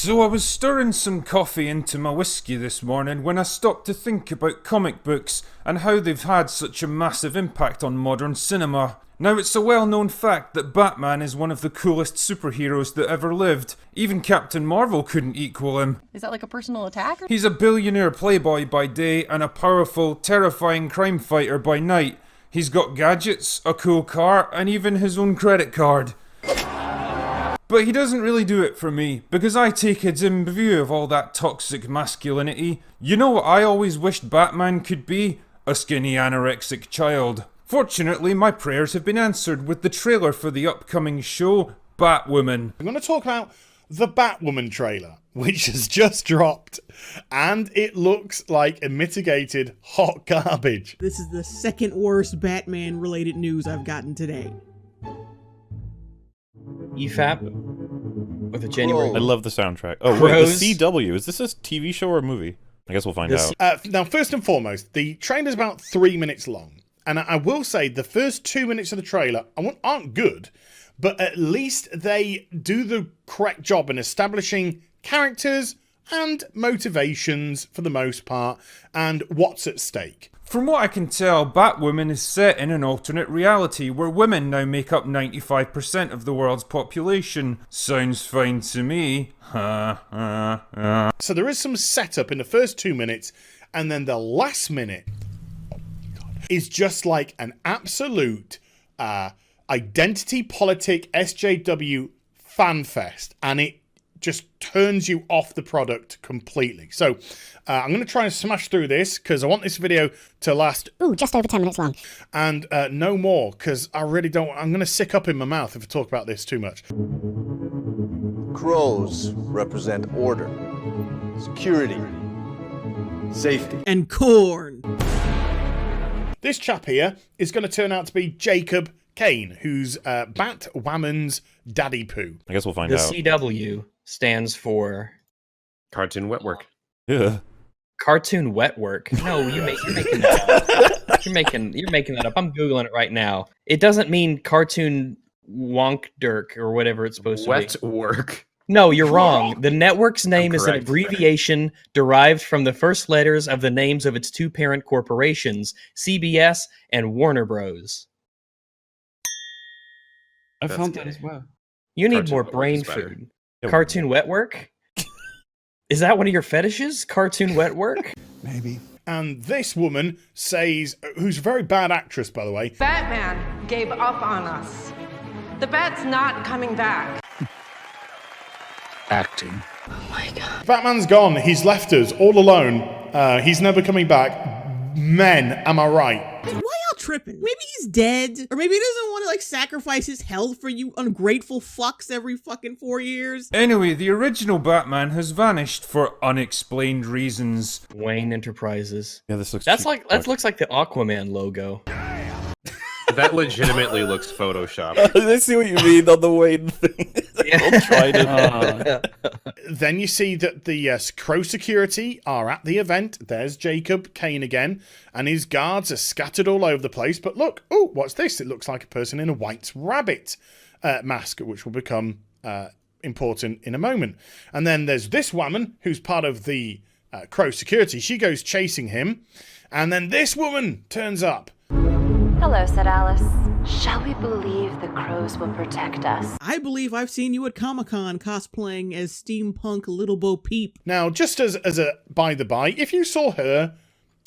So I was stirring some coffee into my whiskey this morning when I stopped to think about comic books and how they've had such a massive impact on modern cinema. Now, it's a well-known fact that Batman is one of the coolest superheroes that ever lived. Even Captain Marvel couldn't equal him. Is that like a personal attack? He's a billionaire playboy by day and a powerful, terrifying crime fighter by night. He's got gadgets, a cool car, and even his own credit card. But he doesn't really do it for me, because I take a dim view of all that toxic masculinity. You know what I always wished Batman could be? A skinny anorexic child. Fortunately, my prayers have been answered with the trailer for the upcoming show, Batwoman. I'm going to talk about the Batwoman trailer, which has just dropped, and it looks like a mitigated hot garbage. This is the second worst Batman-related news I've gotten today. EFAP with a January. I love the soundtrack. Oh, wait, the CW. Is this a TV show or a movie? I guess we'll find out. Now, first and foremost, the trailer is about 3 minutes long. And I will say the first 2 minutes of the trailer aren't good, but at least they do the correct job in establishing characters and motivations for the most part, and what's at stake. From what I can tell, Batwoman is set in an alternate reality where women now make up 95% of the world's population. Sounds fine to me. So there is some setup in the first 2 minutes, and then the last minute is just like an absolute identity politic SJW fanfest, and it just turns you off the product completely. So I'm going to try and smash through this because I want this video to last just over 10 minutes long, and no more, because I really don't. I'm going to sick up in my mouth if I talk about this too much. Crows represent order, security, safety, and corn. This chap here is going to turn out to be Jacob Kane, who's Batwoman's daddy poo. I guess we'll find out. The CW stands for Cartoon Wetwork. Yeah. Cartoon Wetwork. No, you're making that up. You're making that up. I'm Googling it right now. It doesn't mean Cartoon Wonkdirk or whatever it's supposed to be. Wetwork. No, you're wrong. The network's name is an correct. abbreviation derived from the first letters of the names of its two parent corporations, CBS and Warner Bros. I That's found gay. that as well. You need Cartoon more Wetwork brain is better. food. Yeah, Cartoon Wetwork? Is that one of your fetishes? Cartoon Wetwork? Maybe. And this woman says, who's a very bad actress, by the way. Batman gave up on us. The Bat's not coming back. Acting. Oh my god. Batman's gone. He's left us all alone. He's never coming back. Men, am I right? Why y'all tripping? Maybe he's dead, or maybe he doesn't want to like sacrifice his health for you ungrateful fucks every fucking 4 years. Anyway, the original Batman has vanished for unexplained reasons. Wayne Enterprises. Yeah, this looks That cheap. looks like the Aquaman logo. That legitimately looks photoshopped. I see what you mean on the Wayne thing. I'll try to. Then you see that the Crow security are at the event. There's Jacob Kane again, and his guards are scattered all over the place. But look, oh, what's this? It looks like a person in a white rabbit mask, which will become important in a moment. And then there's this woman who's part of the Crow security. She goes chasing him, and then this woman turns up. Hello, said Alice. Shall we believe the crows will protect us? I believe I've seen you at Comic-Con cosplaying as steampunk Little Bo Peep. Now, just as a by the by, if you saw her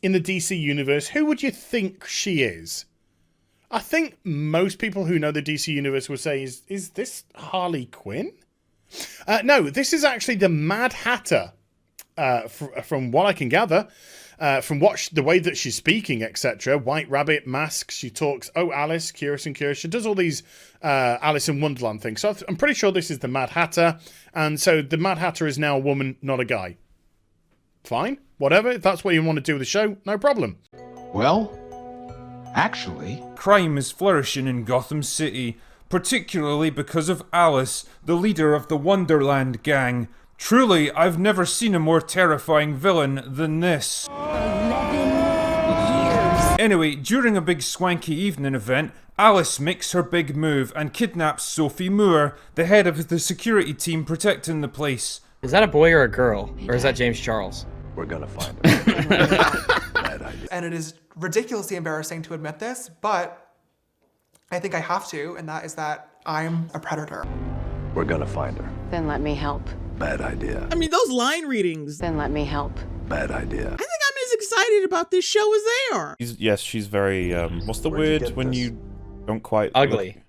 in the DC universe, who would you think she is? I think most people who know the DC universe would say, is this Harley Quinn? No, this is actually the Mad Hatter, from what I can gather. From the way that she's speaking, etc. White rabbit mask. She talks, oh, Alice, curious and curious. She does all these Alice in Wonderland things. So I'm pretty sure this is the Mad Hatter. And so the Mad Hatter is now a woman, not a guy. Fine. Whatever. If that's what you want to do with the show, no problem. Well, actually... Crime is flourishing in Gotham City, particularly because of Alice, the leader of the Wonderland gang. Truly, I've never seen a more terrifying villain than this. 11 years. Anyway, during a big swanky evening event, Alice makes her big move and kidnaps Sofie Moore, the head of the security team protecting the place. Is that a boy or a girl? Or is that James Charles? We're gonna find her. Bad idea. And it is ridiculously embarrassing to admit this, but I think I have to, and that is that I'm a predator. We're gonna find her. Then let me help. Bad idea. I mean, those line readings. Then let me help. Bad idea. I think I'm as excited about this show as they are. She's very, what's the Where'd you word get when this? you don't quite... Ugly.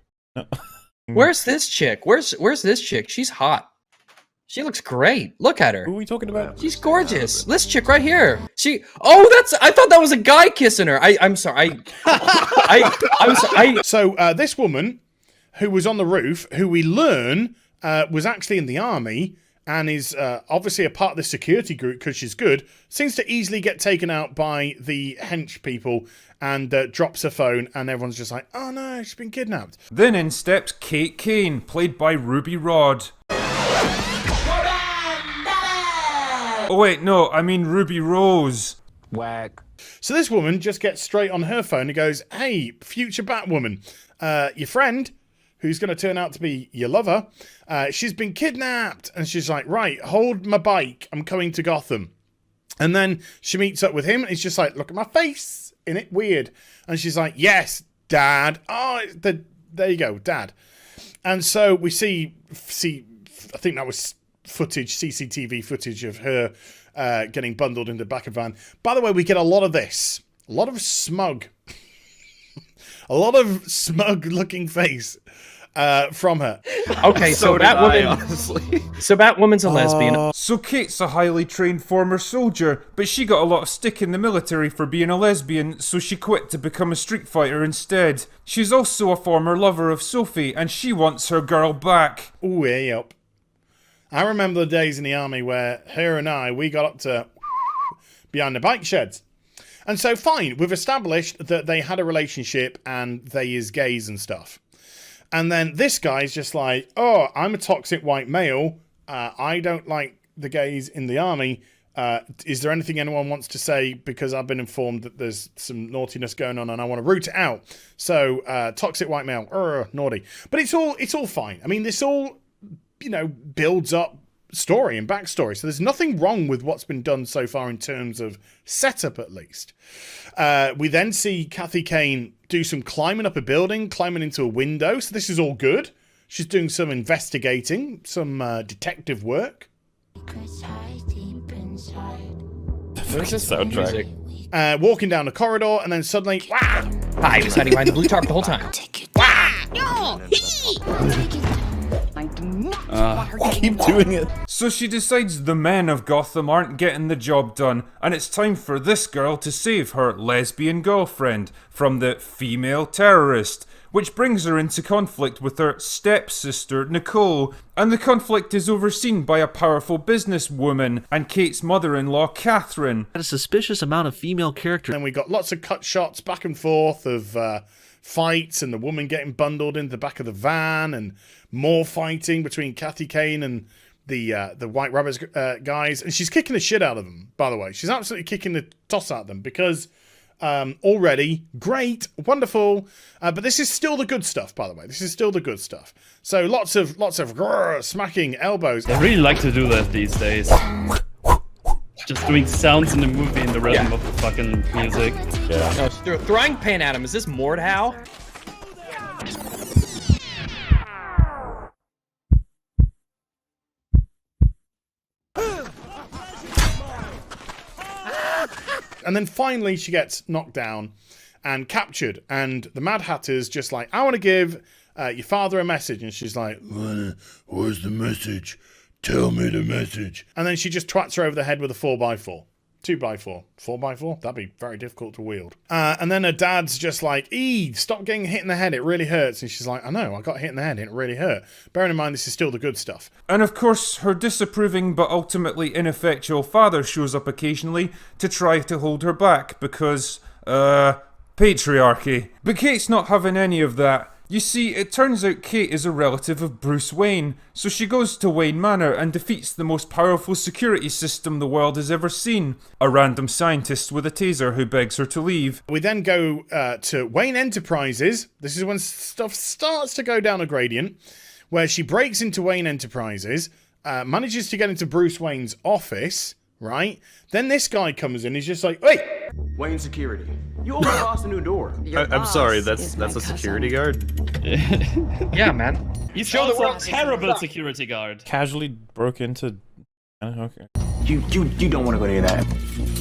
Where's this chick? Where's this chick? She's hot. She looks great. Look at her. Who are we talking about? She's gorgeous. This chick right here. I thought that was a guy kissing her. I'm sorry. I'm sorry. So this woman who was on the roof, who we learn was actually in the army and is obviously a part of the security group because she's good, seems to easily get taken out by the hench people and drops her phone, and everyone's just like, oh no, she's been kidnapped. Then in steps Kate Kane, played by Ruby Rod. Oh wait, no, I mean Ruby Rose. Whack. So this woman just gets straight on her phone and goes, hey, future Batwoman, your friend, who's going to turn out to be your lover, she's been kidnapped. And she's like, right, hold my bike, I'm coming to Gotham. And then she meets up with him, and he's just like, look at my face, isn't it weird? And she's like, yes, Dad. Oh, there you go, Dad. And so we see, I think that was footage, CCTV footage of her getting bundled in the back of a van. By the way, we get a lot of this. A lot of smug. A lot of smug-looking face from her. Okay, so Batwoman's a lesbian. So Kate's a highly trained former soldier, but she got a lot of stick in the military for being a lesbian, so she quit to become a street fighter instead. She's also a former lover of Sofie, and she wants her girl back. Ooh, yeah, up. I remember the days in the army where her and we got up to behind the bike sheds. And so, fine, we've established that they had a relationship and they is gays and stuff. And then this guy's just like, oh, I'm a toxic white male. I don't like the gays in the army. Is there anything anyone wants to say? Because I've been informed that there's some naughtiness going on and I want to root it out. So, toxic white male, naughty. But it's all fine. I mean, this all, builds up story and backstory. So there's nothing wrong with what's been done so far in terms of setup, at least. We then see Kathy Kane do some climbing up a building, climbing into a window. So this is all good. She's doing some investigating, some detective work. Where's this soundtrack? Walking down a corridor, and then suddenly, wow! Hi, he was hiding behind the blue tarp the whole time. Keep doing it. So she decides the men of Gotham aren't getting the job done, and it's time for this girl to save her lesbian girlfriend from the female terrorist, which brings her into conflict with her stepsister Nicole, and the conflict is overseen by a powerful businesswoman and Kate's mother-in-law Catherine. A suspicious amount of female characters. And we got lots of cut shots back and forth of fights and the woman getting bundled into the back of the van, and more fighting between Kathy Kane and the White Rabbits guys. And she's kicking the shit out of them, by the way. She's absolutely kicking the toss out of them because already, great, wonderful. But this is still the good stuff, by the way. This is still the good stuff. So lots of grrr, smacking elbows. I really like to do that these days. Just doing sounds in the movie in the rhythm of the fucking music. Yeah. No, throwing pain at him. Is this Mordhau? And then finally she gets knocked down and captured. And the Mad Hatter's just like, I want to give your father a message. And she's like, where's the message? Tell me the message. And then she just twats her over the head with a 4x4. 2x4. 4x4? That'd be very difficult to wield. And then her dad's just like, stop getting hit in the head. It really hurts. And she's like, I know, I got hit in the head. It really hurt. Bearing in mind, this is still the good stuff. And of course, her disapproving but ultimately ineffectual father shows up occasionally to try to hold her back because, patriarchy. But Kate's not having any of that. You see, it turns out Kate is a relative of Bruce Wayne, so she goes to Wayne Manor and defeats the most powerful security system the world has ever seen, a random scientist with a taser who begs her to leave. We then go to Wayne Enterprises. This is when stuff starts to go down a gradient, where she breaks into Wayne Enterprises, manages to get into Bruce Wayne's office, right? Then this guy comes in, he's just like, wait! Wayne Security. You opened boss a new door. I'm sorry, that's a security guard? Yeah, man. He's also a terrible security guard. Casually broke into... Okay. You don't want to go near that.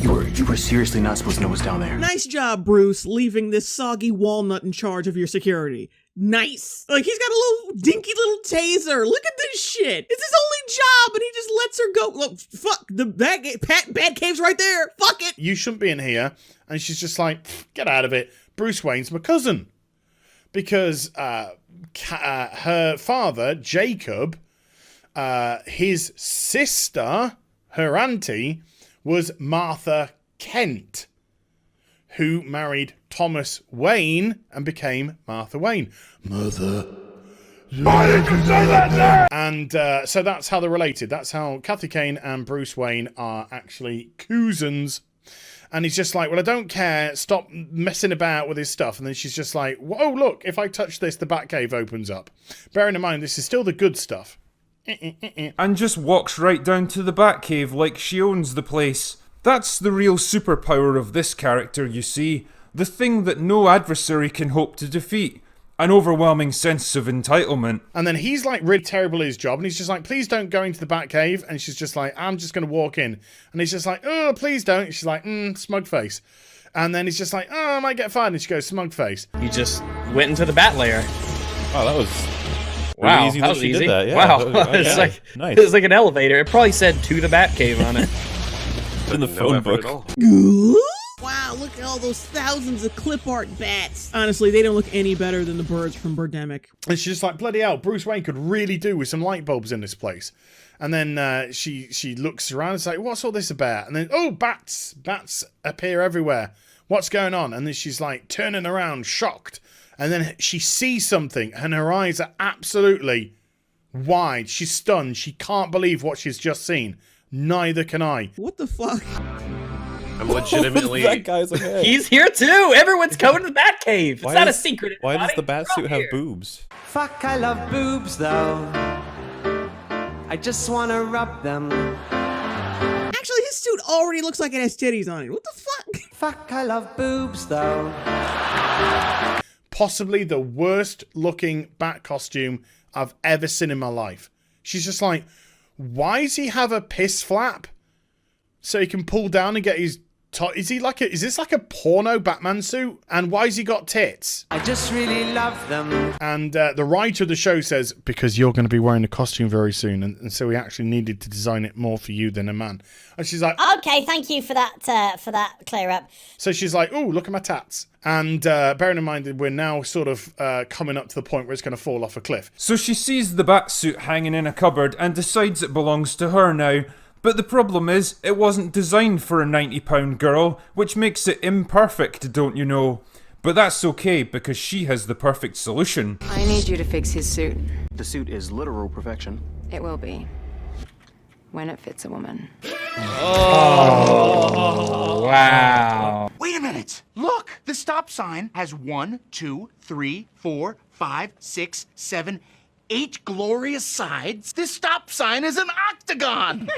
You were seriously not supposed to know what's down there. Nice job, Bruce, leaving this soggy Walnut in charge of your security. Nice. Like, he's got a little dinky little taser. Look at this shit. It's his only job, and he just lets her go. Look, fuck, the Batcave's right there. Fuck it. You shouldn't be in here. And she's just like, get out of it. Bruce Wayne's my cousin. Because her father, Jacob, his sister, her auntie, was Martha Kent, who married Thomas Wayne and became Martha Wayne. Mother, why did you say that there? And so that's how they're related. That's how Kathy Kane and Bruce Wayne are actually cousins. And he's just like, well, I don't care. Stop messing about with his stuff. And then she's just like, oh, look, if I touch this, the Batcave opens up. Bearing in mind, this is still the good stuff. And just walks right down to the Batcave like she owns the place. That's the real superpower of this character, you see. The thing that no adversary can hope to defeat. An overwhelming sense of entitlement. And then he's like really terrible at his job, and he's just like, please don't go into the Batcave. And she's just like, I'm just going to walk in. And he's just like, oh, please don't. And she's like, smug face. And then he's just like, oh, I might get fired. And she goes, smug face. You just went into the bat layer. Oh, that was... Wow, easy that was she easy. Did that. Yeah, wow, it's like nice. It was like an elevator. It probably said to the Batcave on it. In the phone book. Wow, look at all those thousands of clip art bats. Honestly, they don't look any better than the birds from Birdemic. And she's just like, bloody hell, Bruce Wayne could really do with some light bulbs in this place. And then she looks around and is like, what's all this about? And then, oh, bats appear everywhere. What's going on? And then she's like turning around, shocked. And then she sees something and her eyes are absolutely wide. She's stunned. She can't believe what she's just seen. Neither can I. What the fuck? I'm legitimately... That guy's ahead. He's here too! Everyone's coming to the Batcave! It's not a secret. Why does the Batsuit have boobs? Fuck, I love boobs though. I just wanna rub them. Actually, his suit already looks like it has titties on it. What the fuck? Fuck, I love boobs though. Possibly the worst looking bat costume I've ever seen in my life. She's just like, why does he have a piss flap? So he can pull down and get his... Is this like a porno Batman suit? And why has he got tits? I just really love them. And the writer of the show says, because you're going to be wearing a costume very soon. And so we actually needed to design it more for you than a man. And she's like... Okay, thank you for that clear up. So she's like, oh, look at my tats. And bearing in mind that we're now sort of coming up to the point where it's going to fall off a cliff. So she sees the Batsuit hanging in a cupboard and decides it belongs to her now. But the problem is, it wasn't designed for a 90-pound girl, which makes it imperfect, don't you know? But that's okay, because she has the perfect solution. I need you to fix his suit. The suit is literal perfection. It will be. When it fits a woman. Oh, wow. Wait a minute. Look, the stop sign has 1, 2, 3, 4, 5, 6, 7, 8 glorious sides. This stop sign is an octagon.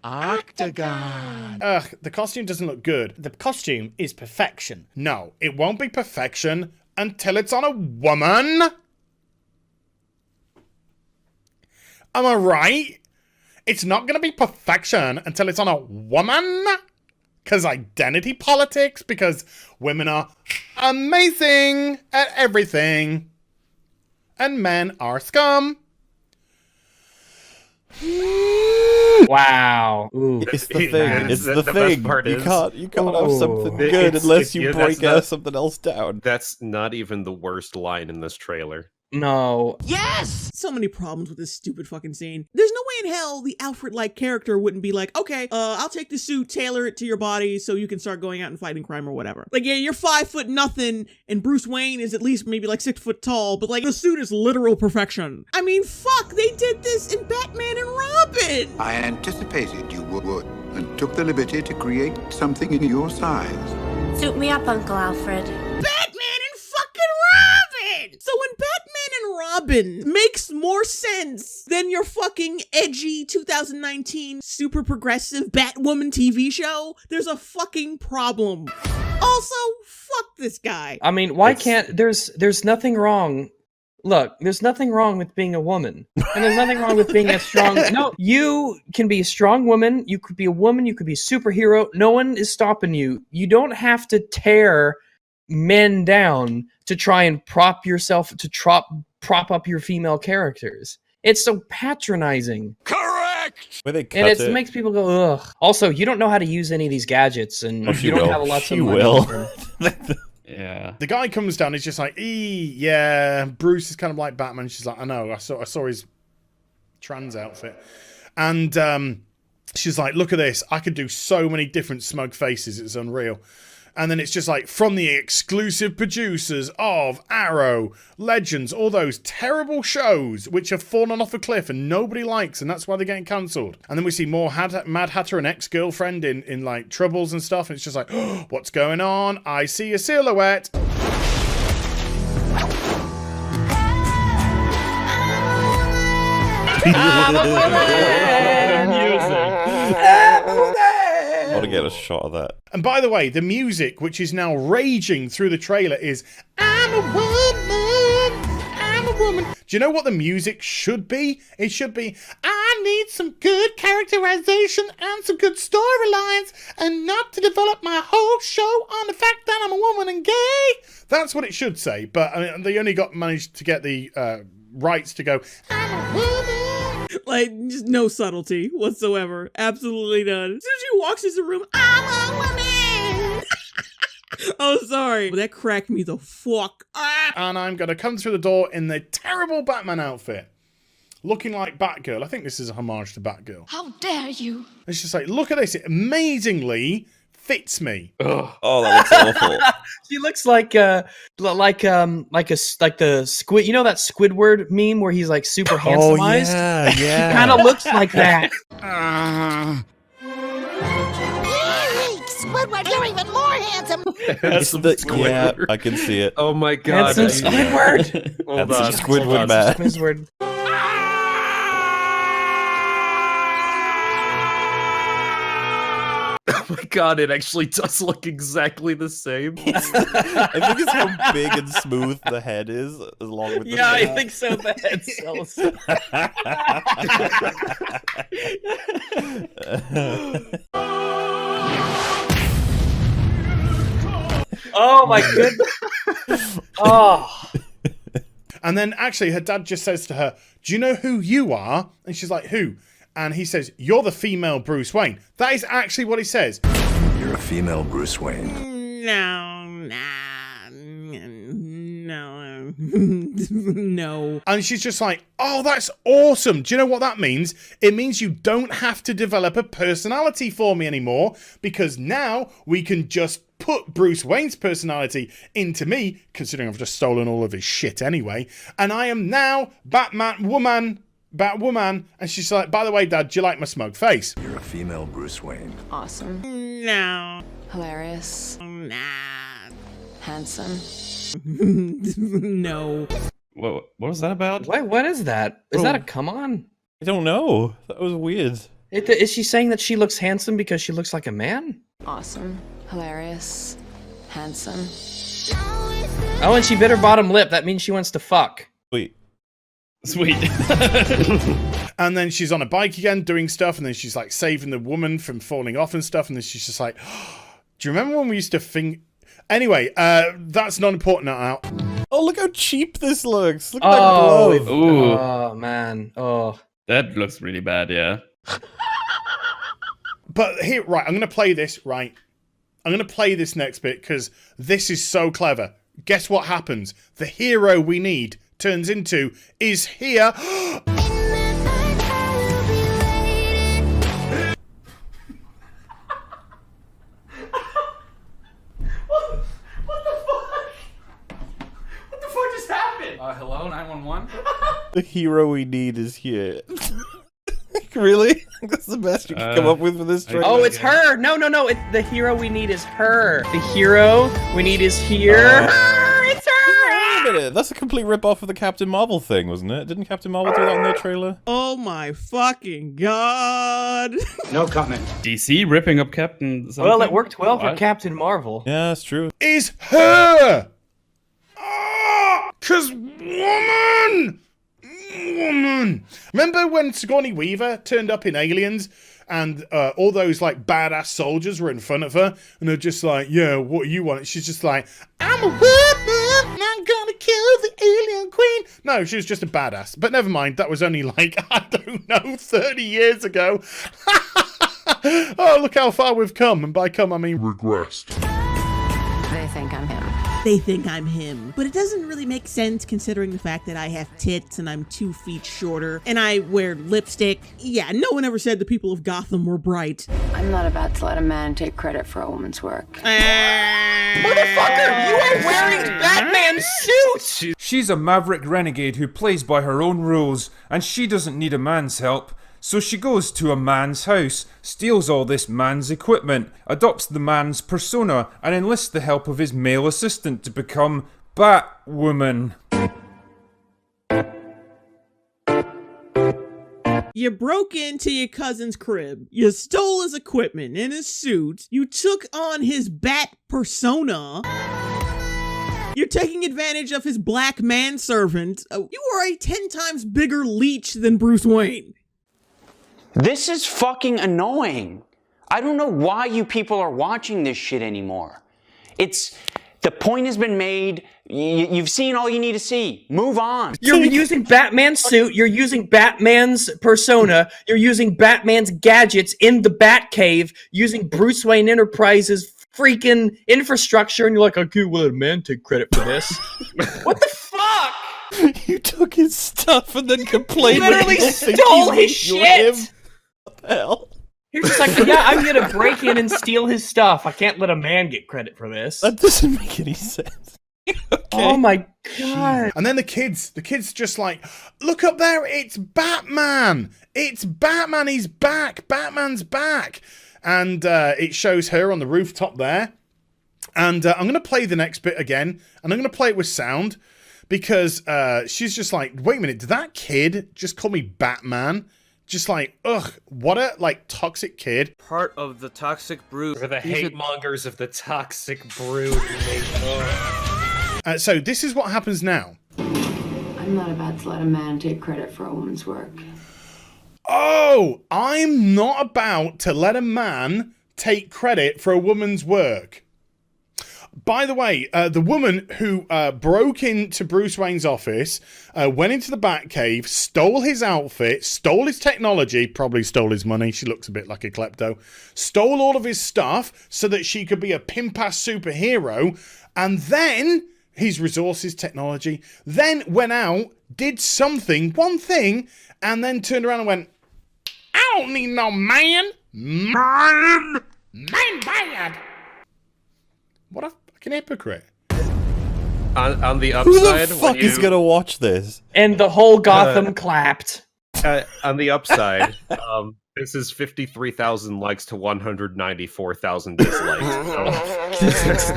Octagon. Ugh, the costume doesn't look good. The costume is perfection. No, it won't be perfection until it's on a woman. Am I right? It's not going to be perfection until it's on a woman. Because identity politics, because women are amazing at everything. And men are scum. Wow. Ooh. It's the thing. It's the thing. You can't have something It- good it's- unless you yeah, break that's not- something else down. That's not even the worst line in this trailer. No. Yes! So many problems with this stupid fucking scene. There's no way in hell the Alfred-like character wouldn't be like, okay, I'll take the suit, tailor it to your body so you can start going out and fighting crime or whatever. Like, yeah, you're 5 foot nothing, and Bruce Wayne is at least maybe like 6 foot tall, but like, the suit is literal perfection. I mean, fuck, they did this in Batman and Robin! I anticipated you would, and took the liberty to create something in your size. Suit me up, Uncle Alfred. Batman and fucking Robin! So when Batman and Robin makes more sense than your fucking edgy 2019 super progressive Batwoman TV show, there's a fucking problem. Also, fuck this guy. I mean, why can't there's nothing wrong. Look, there's nothing wrong with being a woman. And there's nothing wrong with being a strong... No, you can be a strong woman. You could be a woman. You could be a superhero. No one is stopping you. You don't have to tear men down to try and prop up your female characters. It's so patronizing. Correct! Where they cut And it makes people go, ugh. Also, you don't know how to use any of these gadgets, and you don't have a lot of money. Yeah. The guy comes down, he's just like, yeah, Bruce is kind of like Batman. She's like, I know, I saw his trans outfit. And she's like, look at this. I could do so many different smug faces. It's unreal. And then it's just like, from the exclusive producers of Arrow, Legends, all those terrible shows which have fallen off a cliff and nobody likes, and that's why they're getting cancelled. And then we see more Mad Hatter and ex-girlfriend in like troubles and stuff, and it's just like, oh, what's going on? I see a silhouette. I want to get a shot of that. And by the way, the music, which is now raging through the trailer, is I'm a woman, I'm a woman. Do you know what the music should be? It should be, I need some good characterization and some good storylines, and not to develop my whole show on the fact that I'm a woman and gay. That's what it should say, but I mean, they only managed to get the rights to go, I'm a woman. Like, just no subtlety whatsoever. Absolutely none. As soon as she walks into the room, I'm a woman! Oh, sorry. That cracked me the fuck up. And I'm going to come through the door in the terrible Batman outfit, looking like Batgirl. I think this is a homage to Batgirl. How dare you? It's just like, look at this. It amazingly fits me. Ugh. Oh, that looks awful. She looks like the squid. You know that Squidward meme where he's like super handsomized? Yeah. He kind of looks like that. Squidward, you're even more handsome. Handsome Squidward. Yeah, I can see it. Oh my god. Handsome Squidward. Hold That's on. Squidward, man. Squidward. Oh my god, it actually does look exactly the same. I think it's how big and smooth the head is, along with the Yeah, I face. think so. The head sells. Oh my goodness. Oh. And then actually her dad just says to her, do you know who you are? And she's like, who? And he says, you're the female Bruce Wayne. That is actually what he says. You're a female Bruce Wayne. No. And she's just like, oh, that's awesome. Do you know what that means? It means you don't have to develop a personality for me anymore, because now we can just put Bruce Wayne's personality into me, considering I've just stolen all of his shit anyway, and I am now Batwoman. And she's like, by the way, Dad, do you like my smug face? You're a female Bruce Wayne. Awesome. No. Hilarious. Nah. Handsome. No. What was that about? What is that? Is that a come on? I don't know. That was weird. Is she saying that she looks handsome because she looks like a man? Awesome. Hilarious. Handsome. Oh, and she bit her bottom lip. That means she wants to fuck. Sweet. And then she's on a bike again doing stuff, and then she's like saving the woman from falling off and stuff, and then she's just like, do you remember when we used to think... Anyway, that's not important now. Oh, look how cheap this looks. Look at that glove. Ooh. Oh, man. Oh. That looks really bad, yeah. But here, right, I'm going to play this, right? I'm going to play this next bit, because this is so clever. Guess what happens? The hero we need turns into is here. Hello, 911? The hero we need is here. Really? That's the best you can come up with for this trailer? Oh, it's her! No. The hero we need is her. The hero we need is here. It's her! Wait a minute, that's a complete rip-off of the Captain Marvel thing, wasn't it? Didn't Captain Marvel do that in their trailer? Oh my fucking god. No comment. DC ripping up Captain something? Well, it worked well for Captain Marvel. Yeah, that's true. Is her! Cause woman! Remember when Sigourney Weaver turned up in Aliens and all those like badass soldiers were in front of her and they're just like, yeah, what do you want? She's just like, I'm a woman and I'm gonna kill the alien queen. No, she was just a badass. But never mind, that was only like, I don't know, 30 years ago. Oh, look how far we've come. And by come, I mean regressed. They think I'm him. They think I'm him. But it doesn't really make sense considering the fact that I have tits and I'm 2 feet shorter and I wear lipstick. Yeah, no one ever said the people of Gotham were bright. I'm not about to let a man take credit for a woman's work. Motherfucker, you are wearing Batman's suit! She's a maverick renegade who plays by her own rules, and she doesn't need a man's help. So she goes to a man's house, steals all this man's equipment, adopts the man's persona, and enlists the help of his male assistant to become Batwoman. You broke into your cousin's crib, you stole his equipment and his suit, you took on his bat persona, you're taking advantage of his black manservant, you are a 10 times bigger leech than Bruce Wayne. This is fucking annoying. I don't know why you people are watching this shit anymore. The point has been made. You've seen all you need to see. Move on. You're using Batman's suit. You're using Batman's persona. You're using Batman's gadgets in the Batcave, using Bruce Wayne Enterprises' freaking infrastructure, and you're like, I can't let a man take credit for this. What the fuck? You took his stuff and then complained. You literally stole his shit. What the hell? You're just like, yeah, I'm gonna break in and steal his stuff. I can't let a man get credit for this. That doesn't make any sense. Okay. Oh my god. And then the kids just like, look up there, it's Batman. It's Batman, he's back. Batman's back. And it shows her on the rooftop there. And I'm going to play the next bit again. And I'm going to play it with sound. Because she's just like, wait a minute, did that kid just call me Batman? Just like, ugh, what a, like, toxic kid. Part of the toxic brood. Or the hate mongers of the toxic brood. So this is what happens now. I'm not about to let a man take credit for a woman's work. Oh, I'm not about to let a man take credit for a woman's work. By the way, the woman who broke into Bruce Wayne's office, went into the Batcave, stole his outfit, stole his technology, probably stole his money, she looks a bit like a klepto, stole all of his stuff so that she could be a pimp-ass superhero, and then his resources, technology, then went out, did something, one thing, and then turned around and went, I don't need no man. Man bad. What a fucking hypocrite. On the upside, who the fuck is gonna watch this? And the whole Gotham clapped. On the upside, this is 53,000 likes to 194,000 dislikes.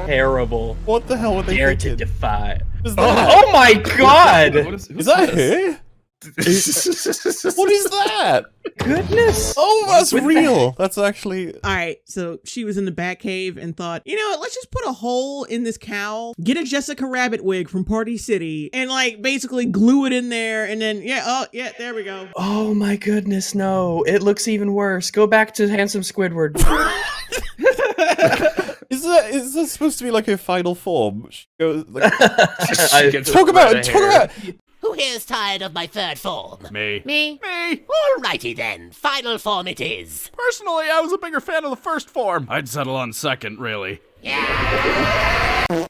Terrible. What the hell were they Dare thinking? to defy. Oh my god! Is that her? What is that? Goodness. Oh, that's real. That's actually... Alright, so she was in the Batcave and thought, you know what, let's just put a hole in this cowl, get a Jessica Rabbit wig from Party City, and like basically glue it in there, and then, there we go. Oh my goodness, no. It looks even worse. Go back to Handsome Squidward. Is that supposed to be like her final form? She goes, like, talk about it. Who here's tired of my third form? Me. Me? Me? Alrighty then, final form it is. Personally, I was a bigger fan of the first form. I'd settle on second, really. The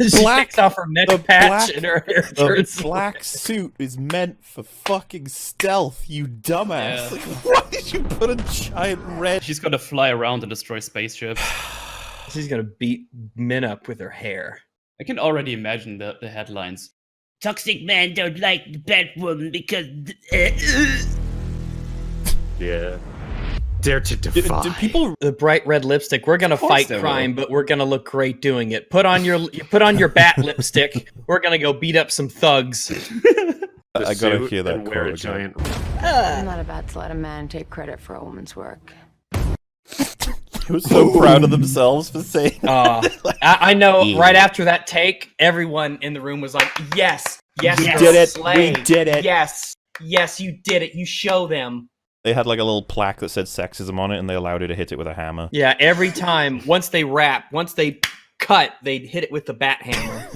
She black takes off her neck patch and her hair turns black suit is meant for fucking stealth, you dumbass. Like, why did you put a giant red... She's gonna fly around and destroy spaceships. She's gonna beat men up with her hair. I can already imagine the headlines. Toxic men don't like the Batwoman because... Yeah. Dare to defy. Do people? The bright red lipstick. We're gonna fight they crime, but we're gonna look great doing it. Put on your bat lipstick. We're gonna go beat up some thugs. I gotta hear that wear a quote again. giant. I'm not about to let a man take credit for a woman's work. They were so proud of themselves for saying that. I know. Yeah. Right after that take, everyone in the room was like, "Yes, yes, We you're did it. slay. We did it. Yes, yes, you did it. You show them." They had like a little plaque that said sexism on it, and they allowed her to hit it with a hammer. Yeah, every time, once they cut, they'd hit it with the bat hammer.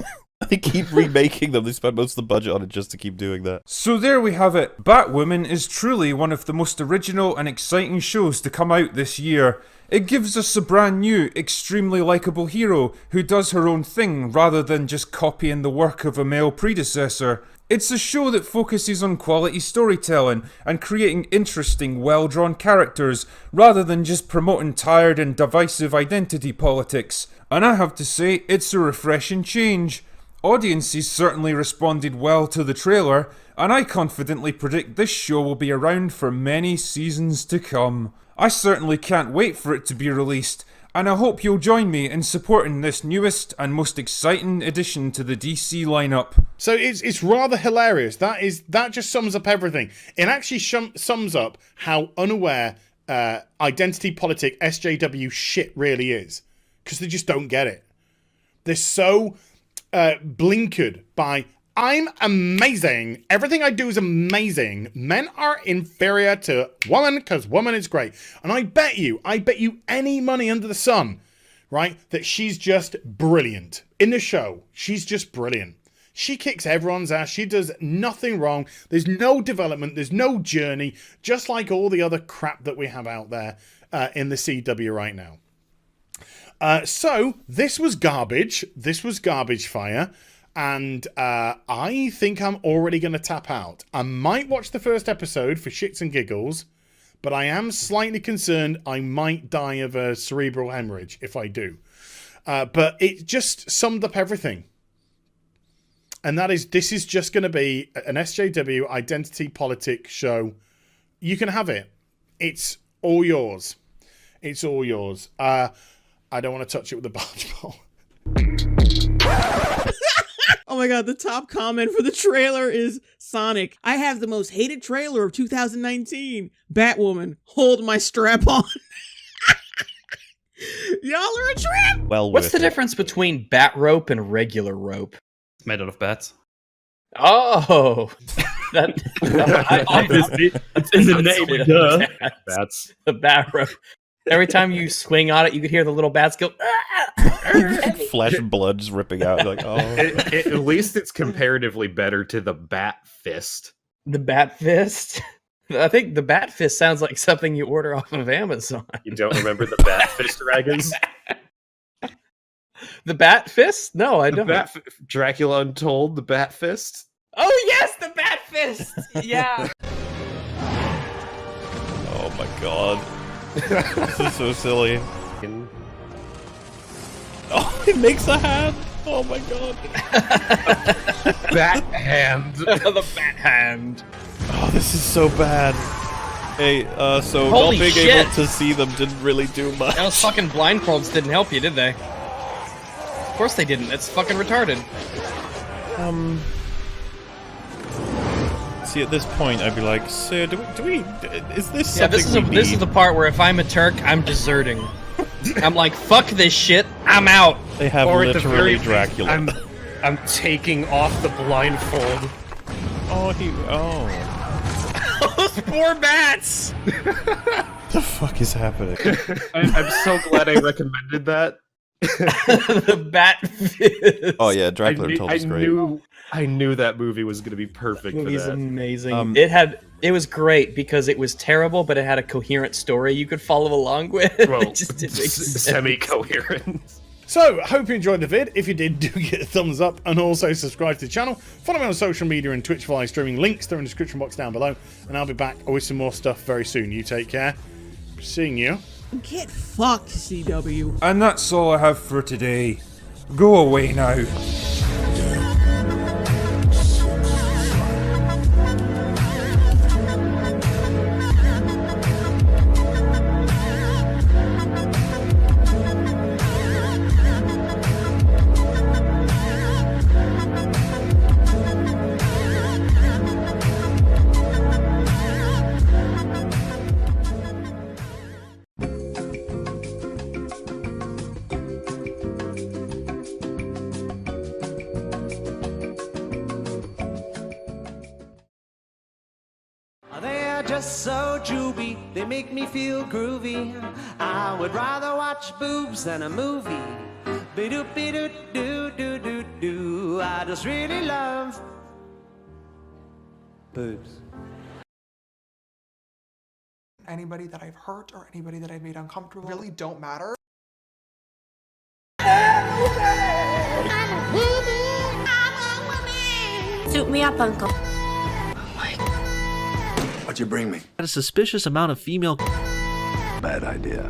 They keep remaking them. They spend most of the budget on it just to keep doing that. So there we have it. Batwoman is truly one of the most original and exciting shows to come out this year. It gives us a brand new, extremely likeable hero who does her own thing rather than just copying the work of a male predecessor. It's a show that focuses on quality storytelling and creating interesting, well-drawn characters rather than just promoting tired and divisive identity politics. And I have to say, it's a refreshing change. Audiences certainly responded well to the trailer, and I confidently predict this show will be around for many seasons to come. I certainly can't wait for it to be released, and I hope you'll join me in supporting this newest and most exciting addition to the DC lineup. So it's rather hilarious. That just sums up everything. It actually sums up how unaware identity politic SJW shit really is, because they just don't get it. They're so blinkered by I'm amazing. Everything I do is amazing. Men are inferior to woman because woman is great. And I bet you any money under the sun, right, that she's just brilliant. In the show, she's just brilliant. She kicks everyone's ass. She does nothing wrong. There's no development. There's no journey, just like all the other crap that we have out there in the CW right now. So this was garbage. This was garbage fire. And I think I'm already going to tap out. I might watch the first episode for shits and giggles, but I am slightly concerned I might die of a cerebral hemorrhage if I do. But it just summed up everything. And this is just going to be an SJW identity politic show. You can have it. It's all yours. It's all yours. I don't want to touch it with a barge pole. Oh my god, the top comment for the trailer is Sonic. I have the most hated trailer of 2019. Batwoman, hold my strap on. Y'all are a trip. Well, what's the difference between bat rope and regular rope? It's made out of bats. Oh, obviously it's in the name. Duh. Bats. The bat rope. Every time you swing on it, you could hear the little bats go. Flesh and blood just ripping out. Like, oh. At least it's comparatively better to the Bat Fist. The Bat Fist? I think the Bat Fist sounds like something you order off of Amazon. You don't remember the Bat Fist dragons? The Bat Fist? No, I don't. Dracula Untold, the Bat Fist? Oh, yes, the Bat Fist! Yeah. Oh my god. This is so silly. Oh, it makes a hand. Oh my god. Bat hand. The Bat hand. Oh, this is so bad. Hey, so Holy not being shit. able to see them didn't really do much. Those fucking blindfolds didn't help you, did they? Of course they didn't. That's fucking retarded. See, at this point, I'd be like, "Sir, do we? Is this Yeah, something this is the part where if I'm a Turk, I'm deserting. I'm like, fuck this shit. I'm out. They have Or at the literally very Dracula. least, I'm taking off the blindfold. Those poor bats. The fuck is happening? I'm so glad I recommended that. The Bat Fist. Oh yeah, Dracula Untold is great. I knew that movie was going to be perfect for Movie's that. amazing. It was great because it was terrible, but it had a coherent story you could follow along with. Well, It just didn't make sense. semi-coherent. So, hope you enjoyed the vid. If you did, do get a thumbs up and also subscribe to the channel. Follow me on social media and Twitch for live streaming. Links are in the description box down below. And I'll be back with some more stuff very soon. You take care. Seeing you. Get fucked, CW. And that's all I have for today. Go away now. just so juvie, they make me feel groovy. I would rather watch boobs than a movie. Be-do-be-do-do-do-do-do. I just really love boobs. Anybody that I've hurt or anybody that I've made uncomfortable really don't matter. Suit me up, Uncle. What'd you bring me? Had a suspicious amount of female. Bad idea.